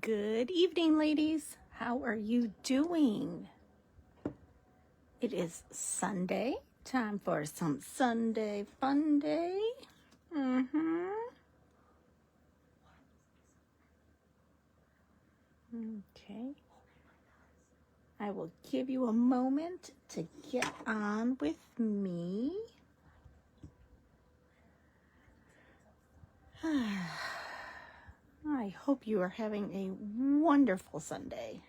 Good evening, ladies. How are you doing? It is Sunday. Time for some Sunday fun day. Okay. I will give you a moment to get on with me. I hope you are having a wonderful Sunday.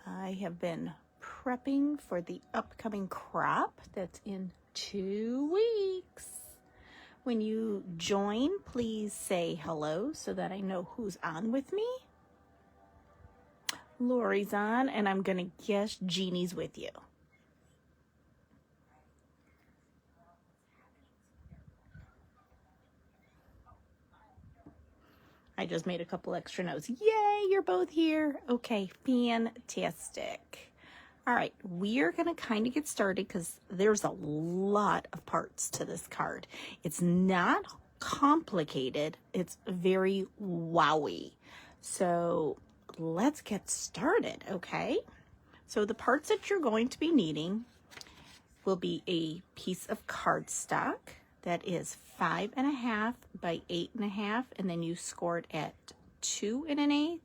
I have been prepping for the upcoming crop that's in 2 weeks. When you join, please say hello so that I know who's on with me. Lori's on, and I'm going to guess Jeannie's with you. I just made a couple extra notes. Yay, you're both here. Okay, fantastic. All right, we are going to kind of get started because there's a lot of parts to this card. It's not complicated. It's very wowy. So let's get started, okay? So the parts that you're going to be needing will be a piece of cardstock that is 5.5 by 8.5, and then you score it at 2 1/8,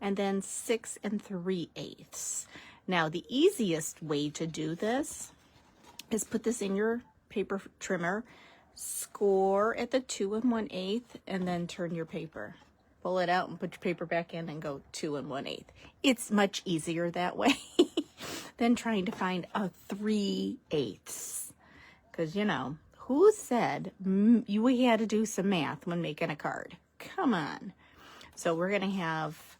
and then 6 3/8. Now, the easiest way to do this is put this in your paper trimmer, score at the 2 1/8, and then turn your paper. Pull it out and put your paper back in and go 2 1/8. It's much easier that way than trying to find a 3/8. Because, you know, who said you had to do some math when making a card? Come on. So we're going to have,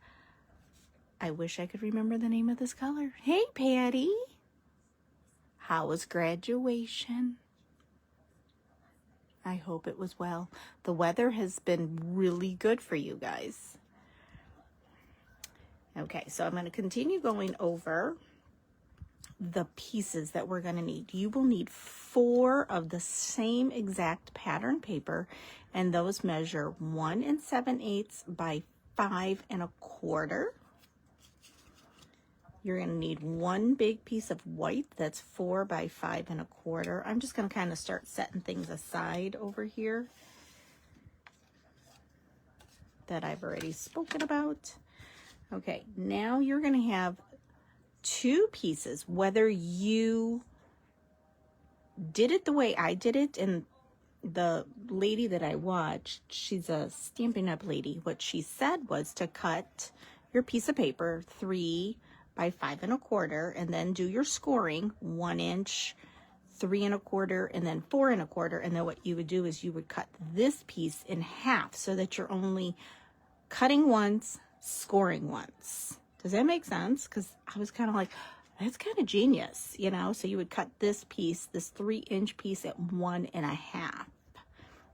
I wish I could remember the name of this color. Hey, Patty. How was graduation? I hope it was well. The weather has been really good for you guys. Okay, so I'm going to continue going over the pieces that we're going to need. You will need 4 of the same exact pattern paper, and those measure 1 7/8 by 5 1/4. You're going to need 1 big piece of white that's 4 by 5 1/4. I'm just going to kind of start setting things aside over here that I've already spoken about. Okay, now you're going to have 2 pieces, whether you did it the way I did it, and the lady that I watched, she's a Stampin' Up lady. What she said was to cut your piece of paper 3 by 5 1/4, and then do your scoring 1 inch, 3 1/4, and then 4 1/4. And then what you would do is you would cut this piece in half so that you're only cutting once, scoring once. Does that make sense? Because I was kind of like, that's kind of genius, you know? So you would cut this piece, this 3-inch piece at 1 1/2,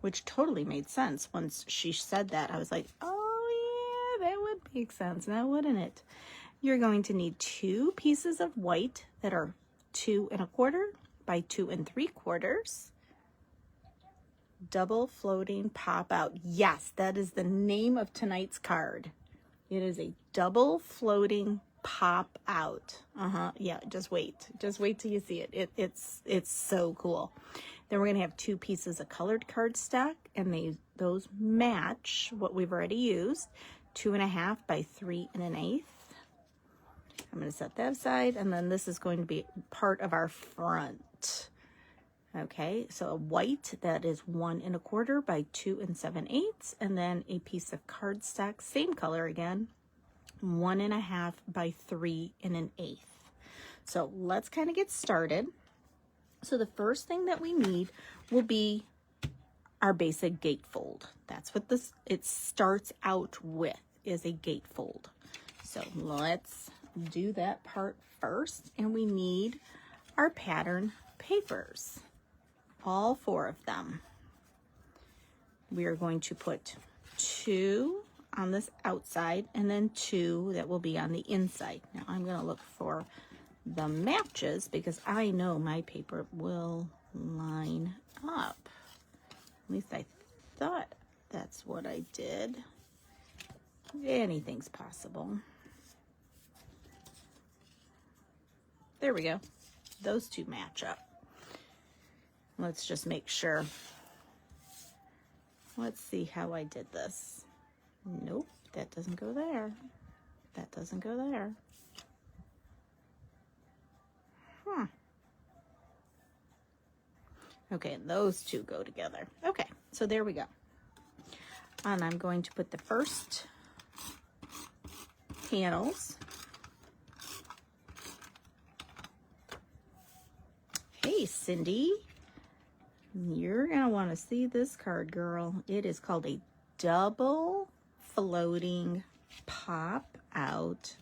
which totally made sense. Once she said that, I was like, oh yeah, that would make sense now, wouldn't it? You're going to need 2 pieces of white that are 2 1/4 by 2 3/4. Double floating pop out. Yes, that is the name of tonight's card. It is a double floating pop out. Yeah, just wait till you see it. It's so cool. Then we're going to have 2 pieces of colored cardstock, and those match what we've already used, 2 1/2 by 3 1/8. I'm going to set that aside, and then this is going to be part of our front. Okay, so a white that is 1 1/4 by 2 7/8, and then a piece of cardstock, same color again, 1 1/2 by 3 1/8. So let's kind of get started. So the first thing that we need will be our basic gatefold. That's what it starts out with, is a gatefold. So let's do that part first, and we need our pattern papers, all 4 of them. We are going to put 2 on this outside, and then 2 that will be on the inside. Now I'm going to look for the matches because I know my paper will line up. At least I thought that's what I did. Anything's possible. There we go. Those two match up. Let's just make sure. Let's see how I did this. Nope, that doesn't go there. That doesn't go there. Okay, and those two go together. Okay, so there we go. And I'm going to put the first panels. Hey, Cindy. You're going to want to see this card, girl. It is called a double floating pop-out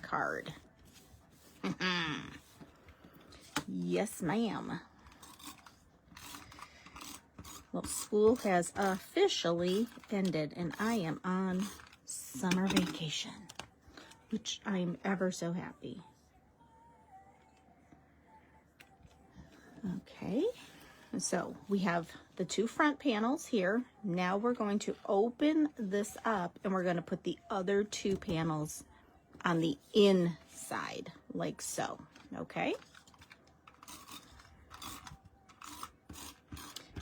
card. Yes, ma'am. Well, school has officially ended, and I am on summer vacation, which I'm ever so happy. Okay, so we have the two front panels here. Now we're going to open this up, and we're going to put the other two panels on the inside, like so, okay?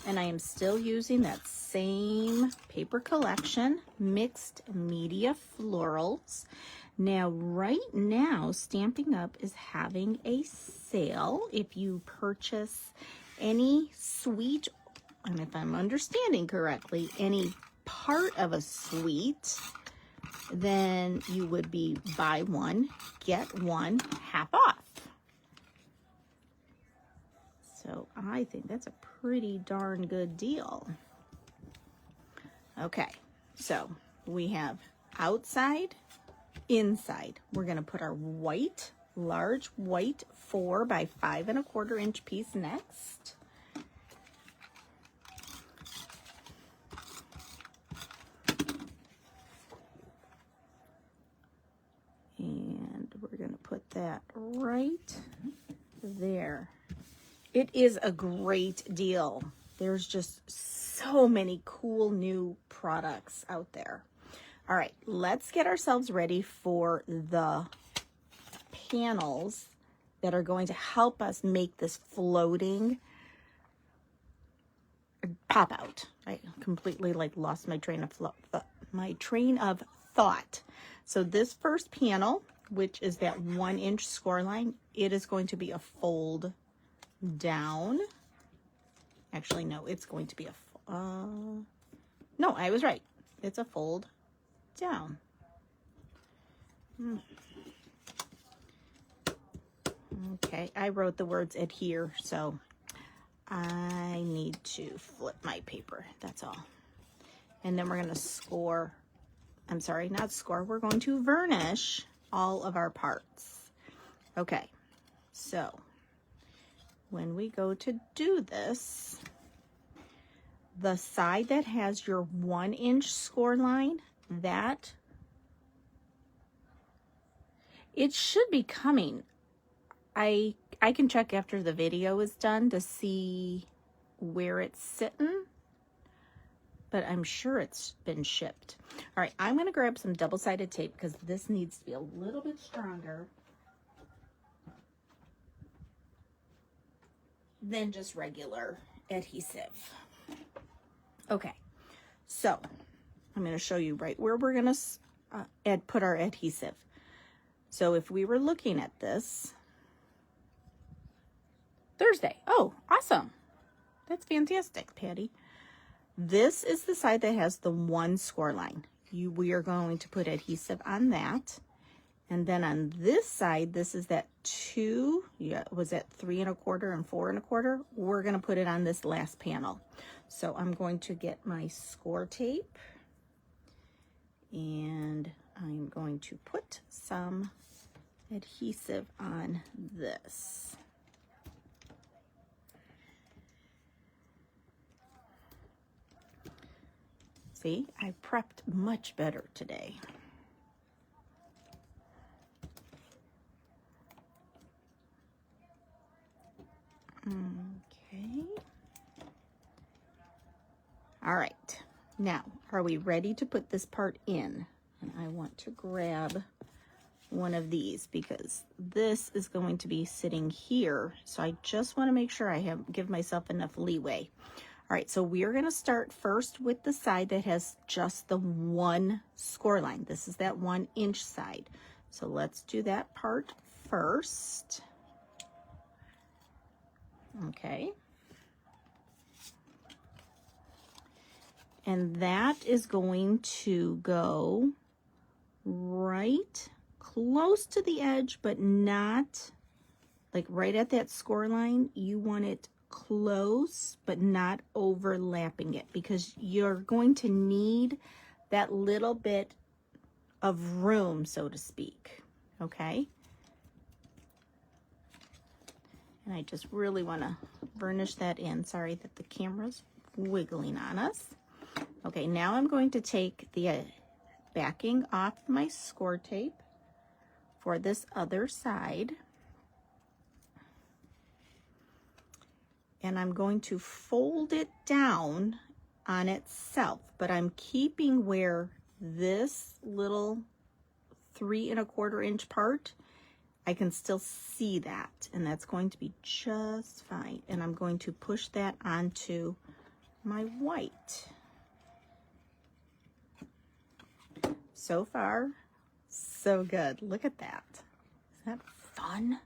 And I am still using that same paper collection, Mixed Media Florals. Now, right now, Stampin' Up! Is having a sale. If you purchase any suite, and if I'm understanding correctly, any part of a suite, then you would be buy one, get one half off. So I think that's a pretty darn good deal. Okay, so we have outside, inside. We're going to put our white, large white 4 by 5 1/4 inch piece next. And we're going to put that right there. It is a great deal. There's just so many cool new products out there. All right, let's get ourselves ready for the panels that are going to help us make this floating pop out. I completely lost my train of thought. So this first panel, which is that 1 inch score line, it is going to be a fold down. Actually, no, it's going to be a no, I was right. It's a fold down. Okay, I wrote the words adhere, so I need to flip my paper. That's all. And then we're going to score. I'm sorry, not score. We're going to varnish all of our parts. Okay, so when we go to do this, the side that has your 1 inch score line, that it should be coming. I can check after the video is done to see where it's sitting, but I'm sure it's been shipped. All right, I'm going to grab some double-sided tape because this needs to be a little bit stronger than just regular adhesive. Okay, so I'm going to show you right where we're going to put our adhesive. So if we were looking at this Thursday, oh, awesome. That's fantastic, Patty. This is the side that has the 1 score line. We are going to put adhesive on that. And then on this side, this is that 2, was that 3 1/4 and 4 1/4? We're going to put it on this last panel. So I'm going to get my score tape and I'm going to put some adhesive on this. See, I prepped much better today. Okay. All right. Now, are we ready to put this part in? And I want to grab one of these because this is going to be sitting here. So I just want to make sure I give myself enough leeway. All right, so we're going to start first with the side that has just the one score line. This is that 1 inch side. So let's do that part first. Okay. And that is going to go right close to the edge, but not like right at that score line. You want it close, but not overlapping it, because you're going to need that little bit of room, so to speak. Okay. And I just really want to burnish that in. Sorry that the camera's wiggling on us. Okay, now I'm going to take the backing off my score tape for this other side. And I'm going to fold it down on itself, but I'm keeping where this little 3 1/4 inch part, I can still see that, and that's going to be just fine. And I'm going to push that onto my white. So far, so good. Look at that. Isn't that fun?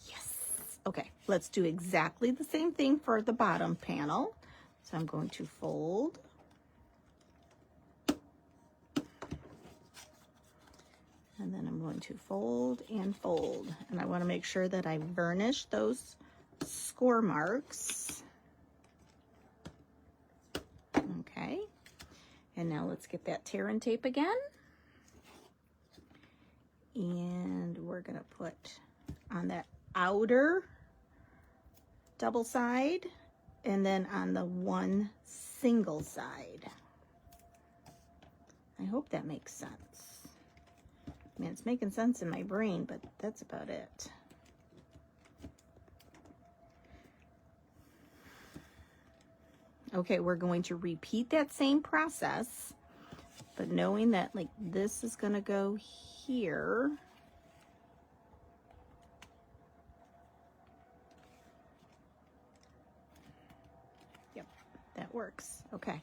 Yes. Okay, let's do exactly the same thing for the bottom panel. So I'm going to fold. And then I'm going to fold and fold. And I want to make sure that I burnish those score marks. Okay. And now let's get that tear and tape again. And we're going to put on that outer double side and then on the one single side. I hope that makes sense. I mean, it's making sense in my brain, but that's about it. Okay, we're going to repeat that same process, but knowing that like this is going to go here. Yep, that works. Okay,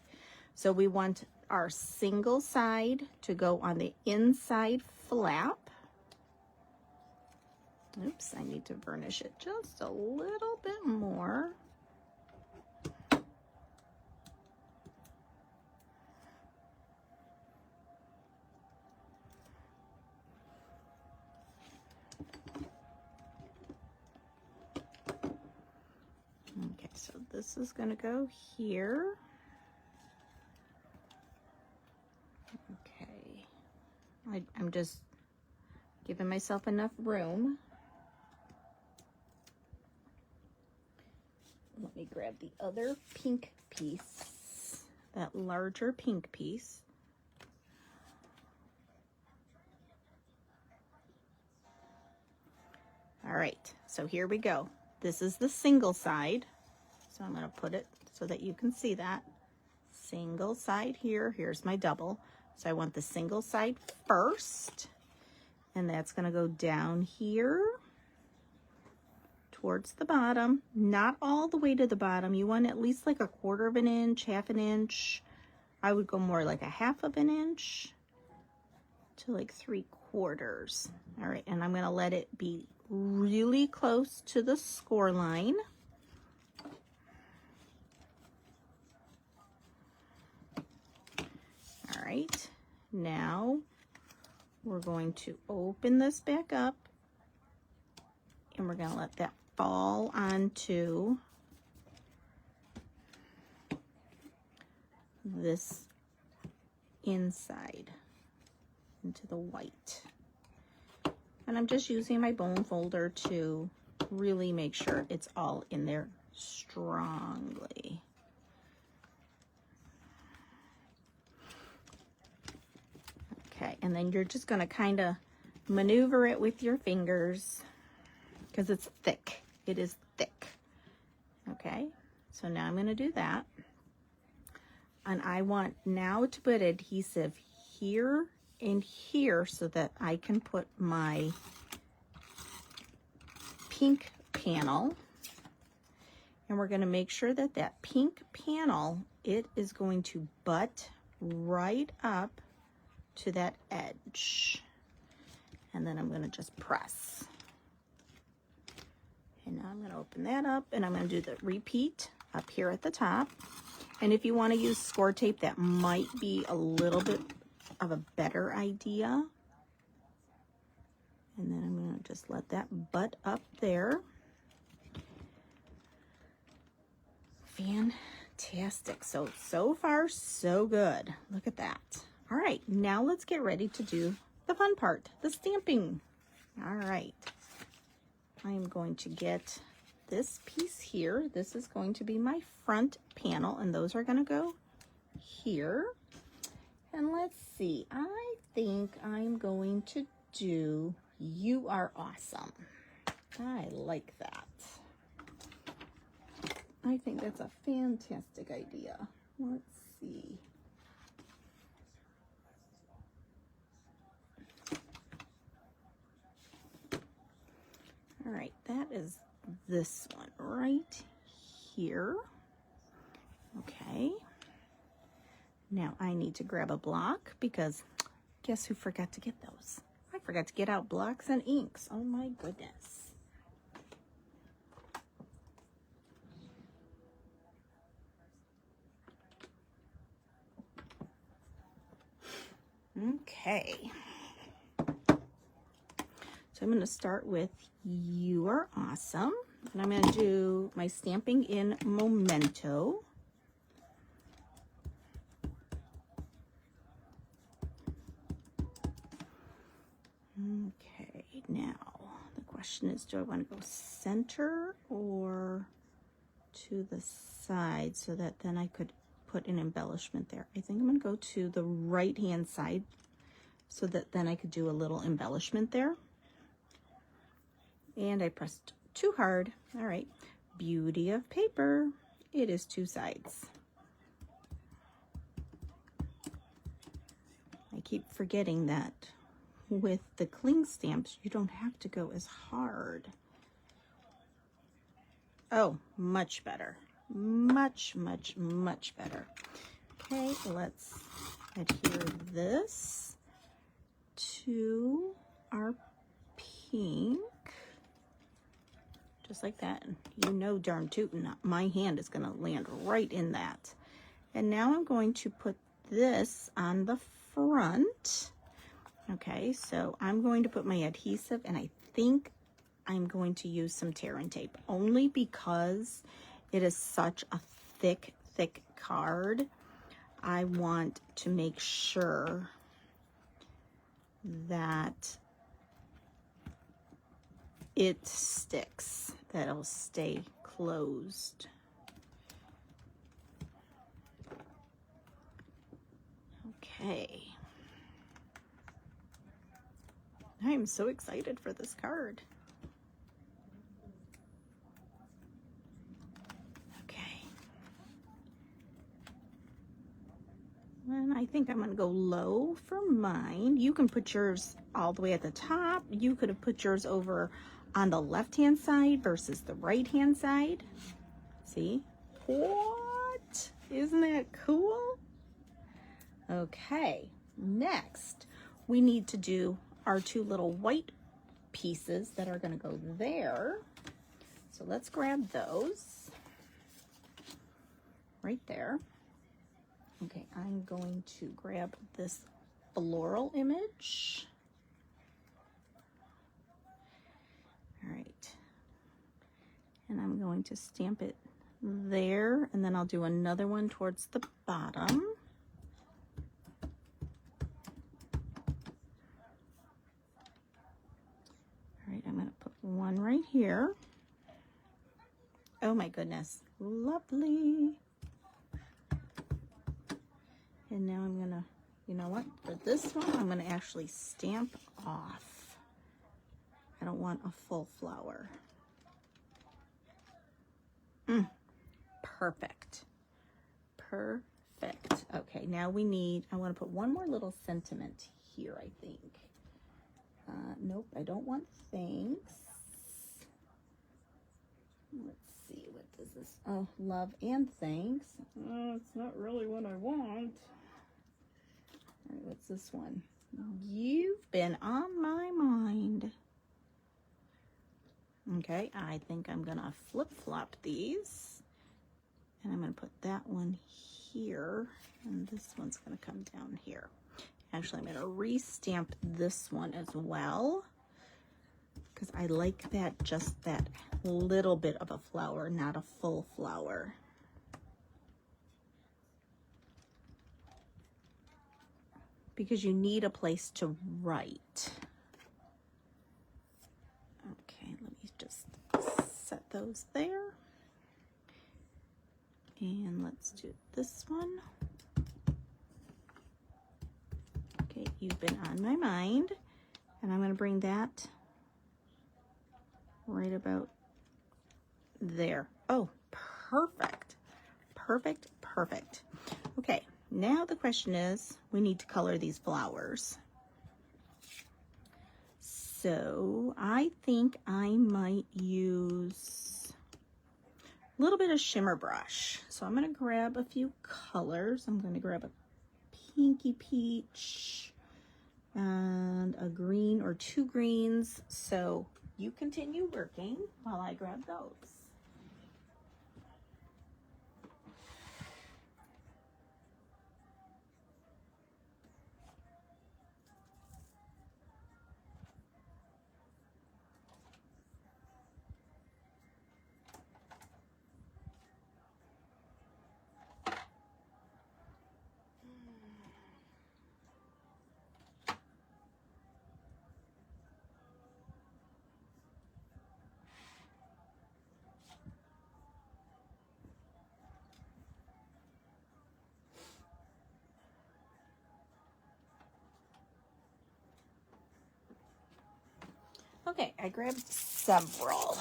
so we want our single side to go on the inside flap. Oops, I need to burnish it just a little bit more. Okay, so this is going to go here. Okay, I'm just giving myself enough room. Let me grab the other pink piece, that larger pink piece. All right, so here we go. This is the single side. So I'm going to put it so that you can see that. Single side here. Here's my double. So I want the single side first. And that's going to go down here towards the bottom. Not all the way to the bottom. You want at least like 1/4 inch, 1/2 inch. I would go more like 1/2 inch to like 3/4. All right, and I'm going to let it be really close to the score line. All right, now we're going to open this back up and we're going to let that fall onto this inside, into the white. And I'm just using my bone folder to really make sure it's all in there strongly. Okay, and then you're just going to kind of maneuver it with your fingers because it's thick. It is thick. Okay, so now I'm going to do that. And I want now to put adhesive here and here so that I can put my pink panel. And we're going to make sure that that pink panel, it is going to butt right up to that edge. And then I'm going to just press. And now I'm going to open that up, and I'm going to do the repeat up here at the top. And if you want to use score tape, that might be a little bit of a better idea. And then I'm going to just let that butt up there. Fantastic. So far, so good. Look at that. All right, now let's get ready to do the fun part, the stamping. All right. I am going to get this piece here. This is going to be my front panel, and those are going to go here. And let's see, I think I'm going to do "You Are Awesome." I like that. I think that's a fantastic idea. Let's see. All right, that is this one right here. Okay. Now I need to grab a block because guess who forgot to get those? I forgot to get out blocks and inks. Oh my goodness. Okay. So I'm going to start with "You Are Awesome." And I'm going to do my stamping in Memento. Okay, now the question is, do I want to go center or to the side so that then I could put an embellishment there? I think I'm going to go to the right hand side so that then I could do a little embellishment there. And I pressed too hard. All right, beauty of paper, it is two sides. I keep forgetting that with the cling stamps, you don't have to go as hard. Oh, much better. Much, much, much better. Okay, let's adhere this to our pink. Just like that. You know darn tootin' my hand is going to land right in that. And now I'm going to put this on the front. Okay, so I'm going to put my adhesive, and I think I'm going to use some tear and tape only because it is such a thick, thick card. I want to make sure that it sticks, that it'll stay closed. Okay. I'm so excited for this card. Okay. And I think I'm going to go low for mine. You can put yours all the way at the top. You could have put yours over on the left-hand side versus the right-hand side. See? What? Isn't that cool? Okay. Next, we need to do our two little white pieces that are going to go there. So let's grab those right there. Okay, I'm going to grab this floral image. All right, and I'm going to stamp it there, and then I'll do another one towards the bottom. All right, I'm going to put one right here. Oh my goodness, lovely. And now I'm gonna, you know what, for this one, I'm gonna actually stamp off. I don't want a full flower. Perfect. Perfect. Okay, now we need, I want to put one more little sentiment here, I think. Nope, I don't want thanks. Let's see, what does this, oh, love and thanks. It's not really what I want. All right, what's this one? You've been on my mind. Okay, I think I'm gonna flip-flop these. And I'm gonna put that one here, and this one's gonna come down here. Actually, I'm gonna restamp this one as well, because I like that, just that little bit of a flower, not a full flower. Because you need a place to write. Okay, let me just set those there. And let's do this one. Okay, you've been on my mind. And I'm gonna bring that right about there. Oh, perfect. Perfect, perfect. Okay, now the question is, we need to color these flowers. So I think I might use a little bit of shimmer brush. So I'm gonna grab a few colors. I'm gonna grab a pinky peach and a green or two greens. So you continue working while I grab those. Okay, I grabbed several.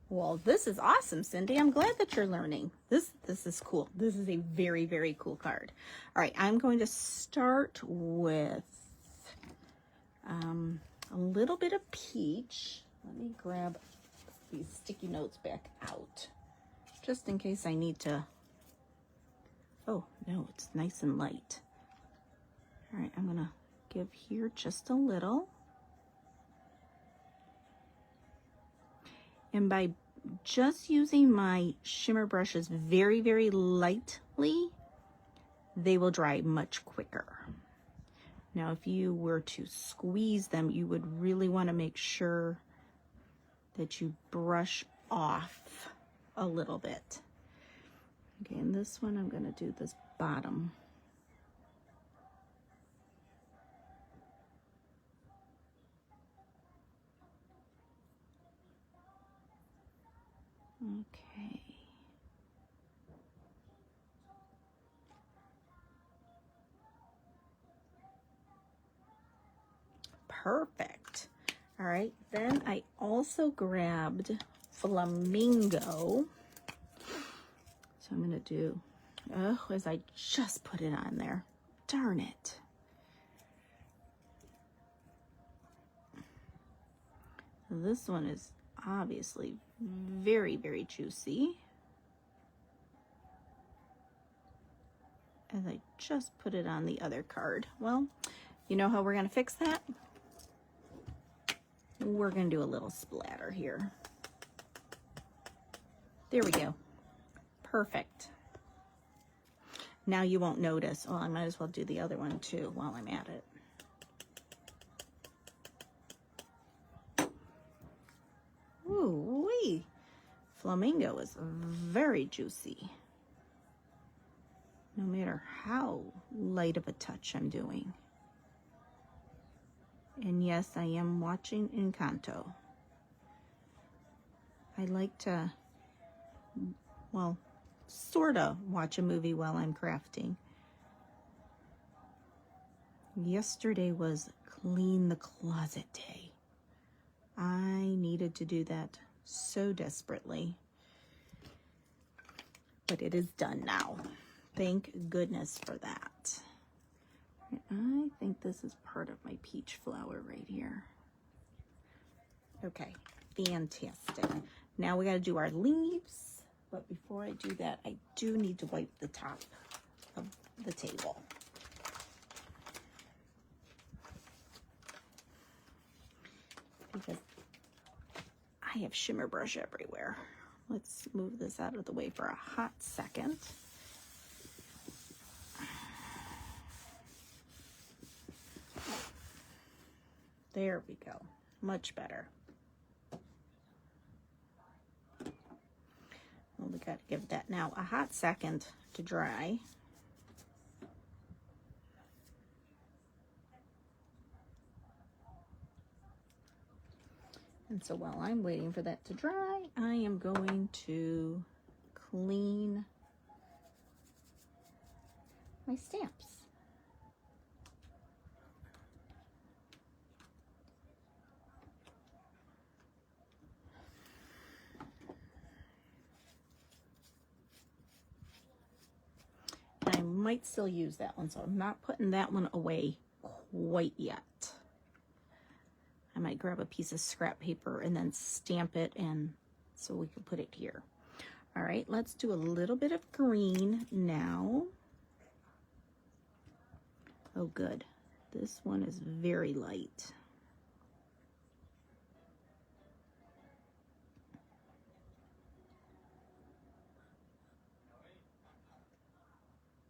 Well, this is awesome, Cindy. I'm glad that you're learning. This is cool. This is a very, very cool card. All right, I'm going to start with a little bit of peach. Let me grab these sticky notes back out, just in case I need to. Oh, no, it's nice and light. All right, I'm gonna give here just a little. And by just using my shimmer brushes very, very lightly, they will dry much quicker. Now, if you were to squeeze them, you would really want to make sure that you brush off a little bit. Okay, and this one, I'm gonna do this bottom. Okay. Perfect. All right, then I also grabbed Flamingo. So I'm gonna do, oh, as I just put it on there. Darn it. This one is obviously very, very juicy. As I just put it on the other card. Well, you know how we're gonna fix that? We're gonna do a little splatter here. There we go. Perfect. Now you won't notice. Oh, I might as well do the other one too while I'm at it. Ooh-wee. Flamingo is very juicy. No matter how light of a touch I'm doing. And yes, I am watching Encanto. I like to, well, sort of watch a movie while I'm crafting. Yesterday was clean the closet day. I needed to do that so desperately. but it is done now. Thank goodness for that. I think this is part of my peach flower right here. Okay, fantastic. Now we got to do our leaves, but before I do that, I do need to wipe the top of the table. Because I have shimmer brush everywhere. Let's move this out of the way for a hot second. There we go. Much better. Well, we got to give that now a hot second to dry. And so while I'm waiting for that to dry, I am going to clean my stamps. I might still use that one, so I'm not putting that one away quite yet. I might grab a piece of scrap paper and then stamp it in so we can put it here. All right, let's do a little bit of green now. Oh, good. This one is very light.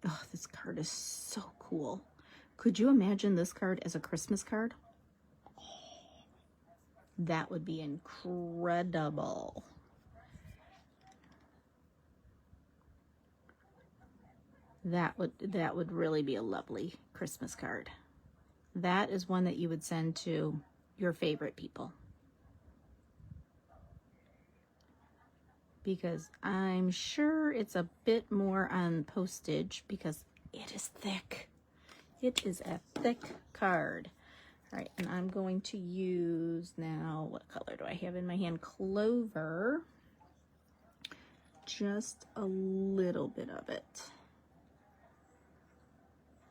Oh, this card is so cool. Could you imagine this card as a Christmas card? That would be incredible. That would really be a lovely Christmas card. That is one that you would send to your favorite people. Because I'm sure it's a bit more on postage because it is thick. It is a thick card. All right, and I'm going to use now, what color do I have in my hand? Clover. Just a little bit of it.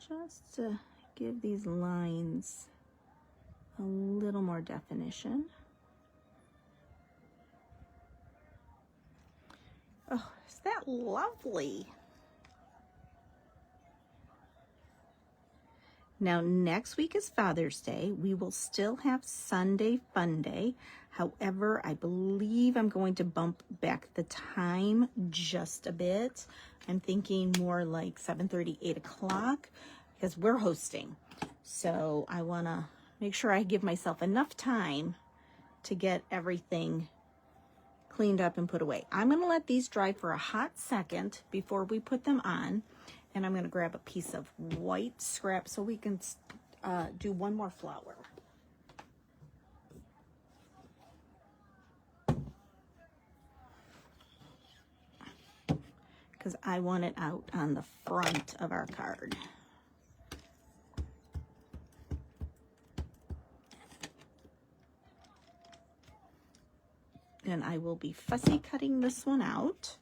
Just to give these lines a little more definition. Oh, is that lovely? Now, next week is Father's Day. We will still have Sunday Fun Day. However, I believe I'm going to bump back the time just a bit. I'm thinking more like 7:30, 8 o'clock because we're hosting. So I want to make sure I give myself enough time to get everything cleaned up and put away. I'm going to let these dry for a hot second before we put them on. And I'm going to grab a piece of white scrap so we can do one more flower. Because I want it out on the front of our card. And I will be fussy cutting this one out.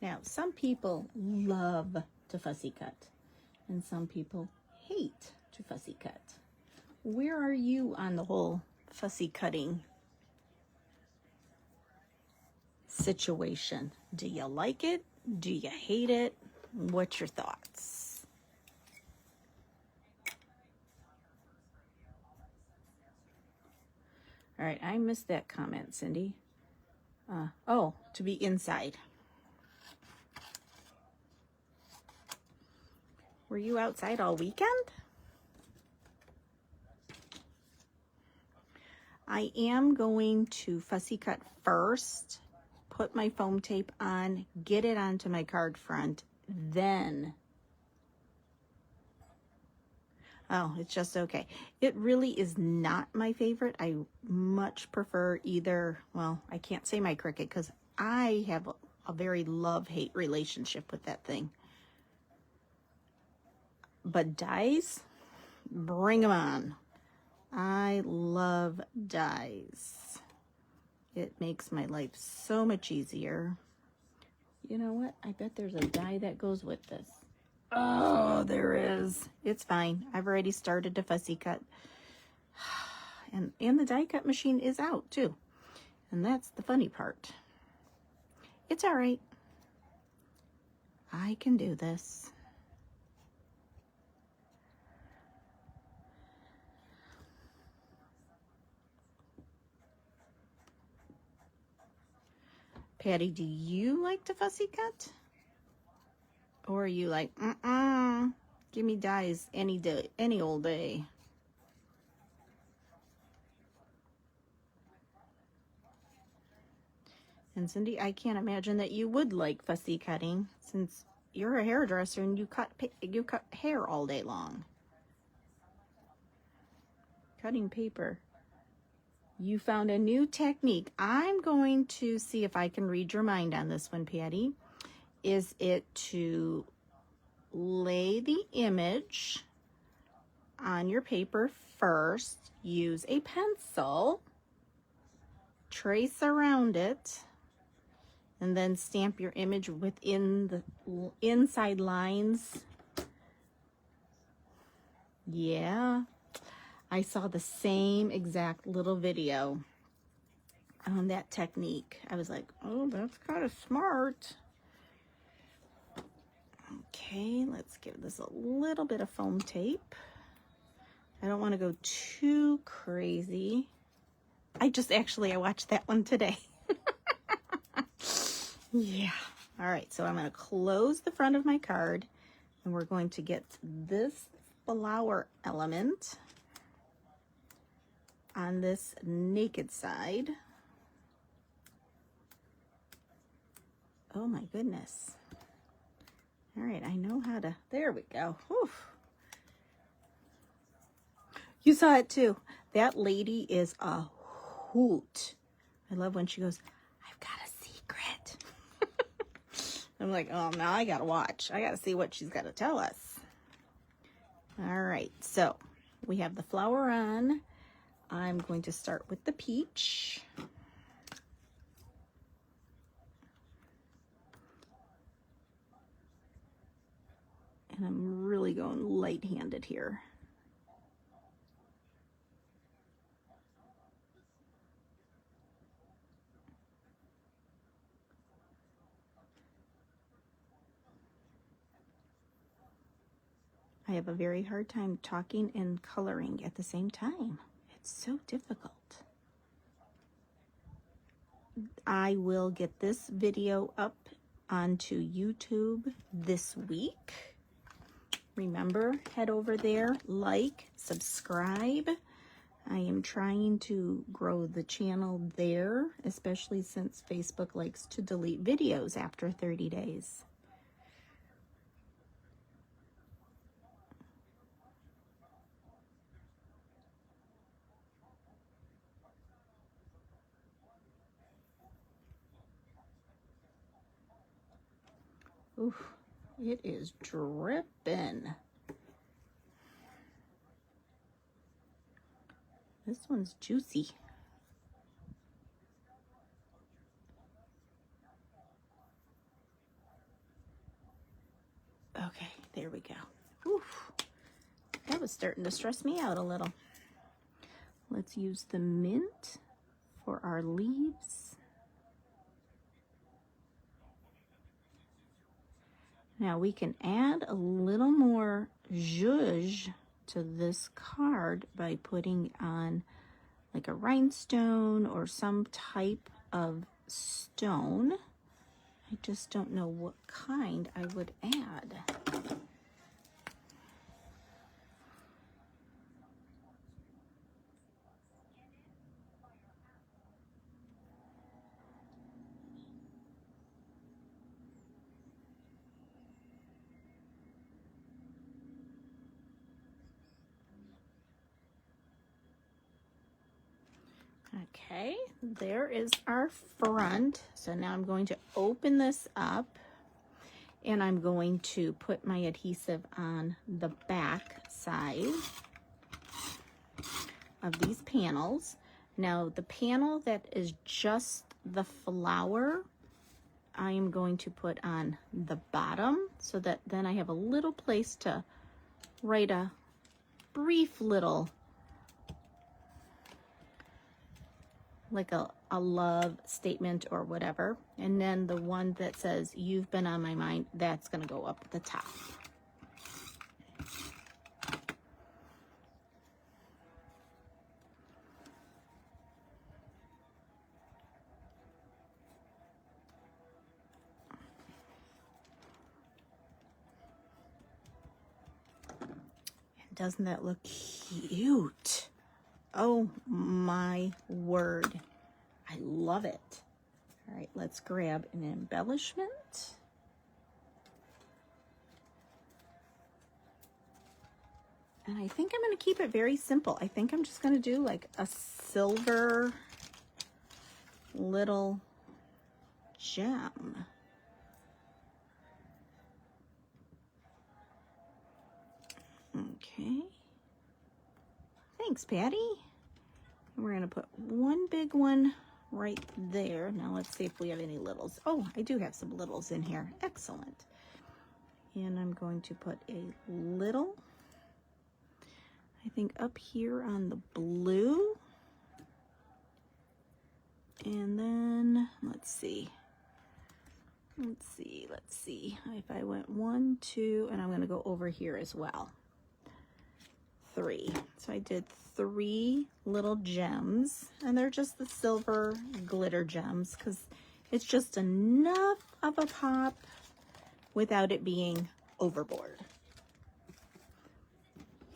Now, some people love to fussy cut, and some people hate to fussy cut. Where are you on the whole fussy cutting situation? Do you like it? Do you hate it? What's your thoughts? All right, I missed that comment, Cindy. Oh, to be inside. Were you outside all weekend? I am going to fussy cut first, put my foam tape on, get it onto my card front, then. Oh, it's just okay. It really is not my favorite. I much prefer either, well, I can't say my Cricut because I have a very love-hate relationship with that thing. But dies, bring them on. I love dies. It makes my life so much easier. You know what? I bet there's a die that goes with this. Oh, there is. It's fine. I've already started to fussy cut. And the die cut machine is out too. And that's the funny part. It's all right. I can do this. Patty, do you like to fussy cut? Or are you like, give me dies any day, any old day? And Cindy, I can't imagine that you would like fussy cutting since you're a hairdresser and you cut hair all day long. Cutting paper. You found a new technique. I'm going to see if I can read your mind on this one, Patty. Is it to lay the image on your paper first, use a pencil, trace around it, and then stamp your image within the inside lines? Yeah. I saw the same exact little video on that technique. I was like, oh, that's kind of smart. Okay, let's give this a little bit of foam tape. I don't want to go too crazy. I watched that one today. Yeah. All right, so I'm going to close the front of my card, and we're going to get this flower element on this naked side. Oh my goodness. All right, I know how to, there we go. Whew. You saw it too. That lady is a hoot. I love when she goes, I've got a secret. I'm like, oh, now I gotta watch. I gotta see what she's gotta tell us. All right, so we have the flower on. I'm going to start with the peach. And I'm really going light-handed here. I have a very hard time talking and coloring at the same time. It's so difficult. I will get this video up onto YouTube this week. Remember, head over there, like, subscribe. I am trying to grow the channel there, especially since Facebook likes to delete videos after 30 days. Oof, it is dripping. This one's juicy. Okay, there we go. Oof, that was starting to stress me out a little. Let's use the mint for our leaves. Now we can add a little more zhuzh to this card by putting on like a rhinestone or some type of stone. I just don't know what kind I would add. Okay, there is our front. So now I'm going to open this up and I'm going to put my adhesive on the back side. of these panels. Now the panel that is just the flower, I am going to put on the bottom so that then I have a little place to write a brief little, like a love statement or whatever. And then the one that says, "You've been on my mind," that's going to go up at the top. Doesn't that look cute? Oh my word. I love it. All right, let's grab an embellishment. And I think I'm going to keep it very simple. I think I'm just going to do like a silver little gem. Okay. Thanks, Patty. And we're going to put one big one right there. Now let's see if we have any littles. Oh, I do have some littles in here. Excellent. And I'm going to put a little, I think, up here on the blue. And then let's see. Let's see. If I went 1, 2, and I'm going to go over here as well. 3. So I did 3 little gems, and they're just the silver glitter gems because it's just enough of a pop without it being overboard.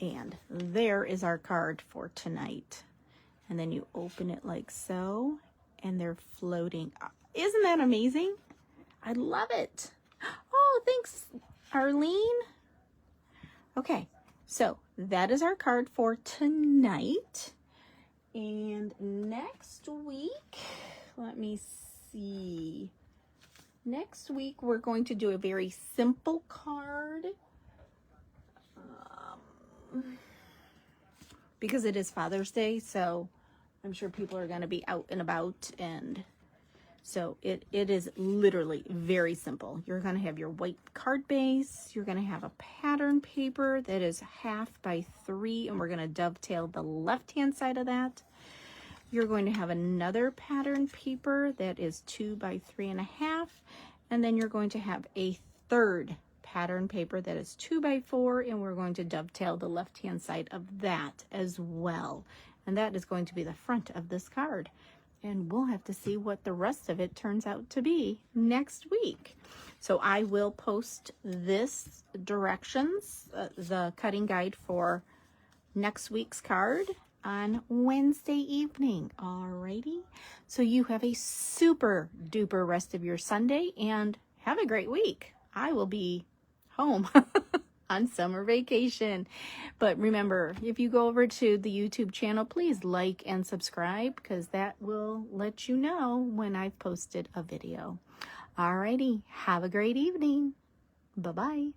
And there is our card for tonight. And then you open it like so, and they're floating up. Isn't that amazing? I love it. Oh, thanks, Arlene. Okay, so that is our card for tonight. And next week, let me see. Next week, we're going to do a very simple card. Because it is Father's Day, so I'm sure people are going to be out and about, and so it is literally very simple. You're going to have your white card base. You're going to have a pattern paper that is 1/2 by 3, and we're going to dovetail the left-hand side of that. You're going to have another pattern paper that is 2 by 3.5, and then you're going to have a third pattern paper that is 2 by 4, and we're going to dovetail the left-hand side of that as well. And that is going to be the front of this card. And we'll have to see what the rest of it turns out to be next week. So I will post this directions, the cutting guide for next week's card on Wednesday evening. Alrighty. So you have a super duper rest of your Sunday and have a great week. I will be home on summer vacation. But remember, if you go over to the YouTube channel, please like and subscribe because that will let you know when I've posted a video. Alrighty, have a great evening. Bye-bye.